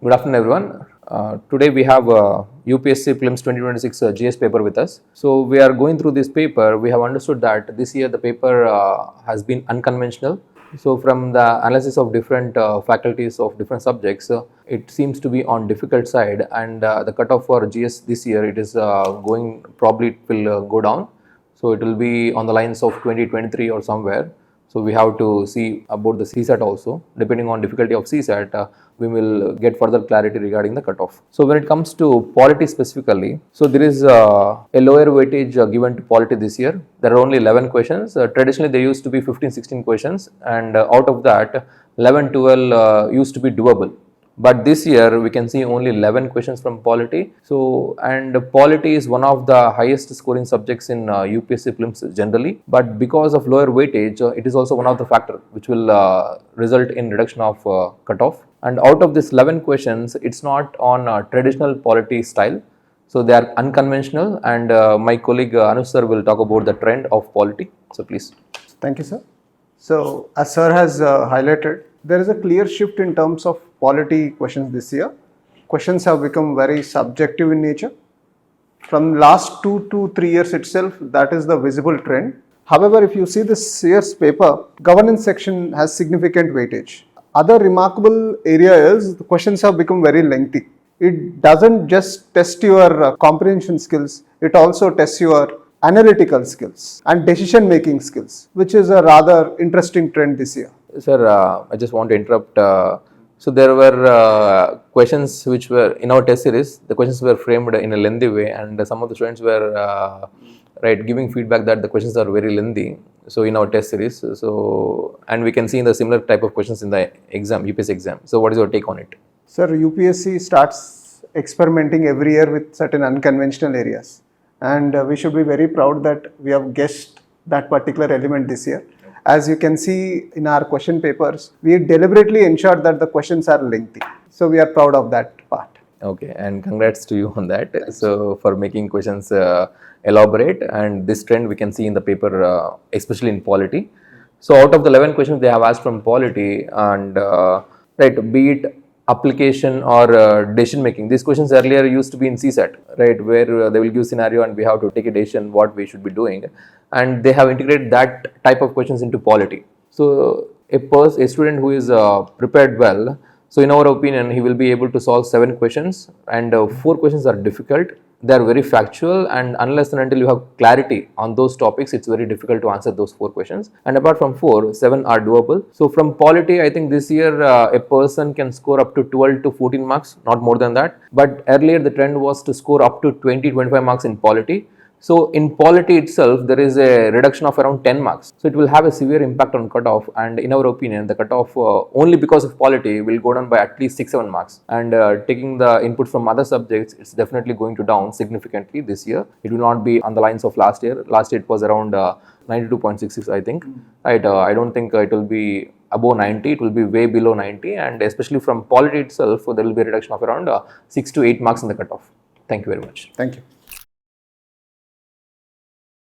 Good afternoon, everyone. Today we have UPSC Prelims 2026 GS paper with us. So we are going through this paper. We have understood that this year the paper has been unconventional. So from the analysis of different faculties of different subjects, it seems to be on difficult side, and the cutoff for GS this year it is going probably it will go down. So it will be on the lines of 2023 or somewhere. So we have to see about the CSAT also. Depending on difficulty of CSAT, we will get further clarity regarding the cutoff. So when it comes to polity specifically, so there is a lower weightage given to polity this year. There are only 11 questions. Traditionally there used to be 15-16 questions, and out of that 11-12 used to be doable. But this year we can see only 11 questions from polity. So, and polity is one of the highest scoring subjects in UPSC prelims generally. But because of lower weightage, it is also one of the factor which will result in reduction of cutoff. And out of this 11 questions, it's not on traditional polity style. So they are unconventional, and my colleague Anush sir will talk about the trend of polity. So please. Thank you, sir. So as sir has highlighted, there is a clear shift in terms of polity questions this year. Questions have become very subjective in nature. From last 2 to 3 years itself, that is the visible trend. However, if you see this year's paper, governance section has significant weightage. Other remarkable area is the questions have become very lengthy. It doesn't just test your comprehension skills, it also tests your analytical skills and decision making skills, which is a rather interesting trend this year. Sir, I just want to interrupt. So there were questions which were in our test series. The questions were framed in a lengthy way, and some of the students were giving feedback that the questions are very lengthy. So in our test series, so and we can see in the similar type of questions in the exam, UPSC exam. So what is your take on it? Sir, UPSC starts experimenting every year with certain unconventional areas, and we should be very proud that we have guessed that particular element this year. As you can see in our question papers, we deliberately ensured that the questions are lengthy. So we are proud of that part. Okay, and congrats to you on that. So for making questions elaborate, and this trend we can see in the paper, especially in polity. So out of the 11 questions they have asked from polity, and be it application or decision making. These questions earlier used to be in CSAT, right, where they will give scenario and we have to take a decision what we should be doing, and they have integrated that type of questions into polity. So a student who is prepared well, so in our opinion he will be able to solve 7 questions, and 4 questions are difficult. They are very factual, and unless and until you have clarity on those topics, it's very difficult to answer those 4 questions. And apart from 4, 7 are doable. So from polity, I think this year a person can score up to 12 to 14 marks, not more than that. But earlier the trend was to score up to 20-25 marks in polity. So in polity itself, there is a reduction of around 10 marks. So it will have a severe impact on cutoff, and in our opinion, the cutoff only because of polity will go down by at least 6-7 marks. And taking the input from other subjects, it's definitely going to down significantly this year. It will not be on the lines of last year. Last year it was around 92.66, I think. Right? I don't think it will be above 90. It will be way below 90, and especially from polity itself, there will be a reduction of around 6 to 8 marks in the cutoff. Thank you very much. Thank you.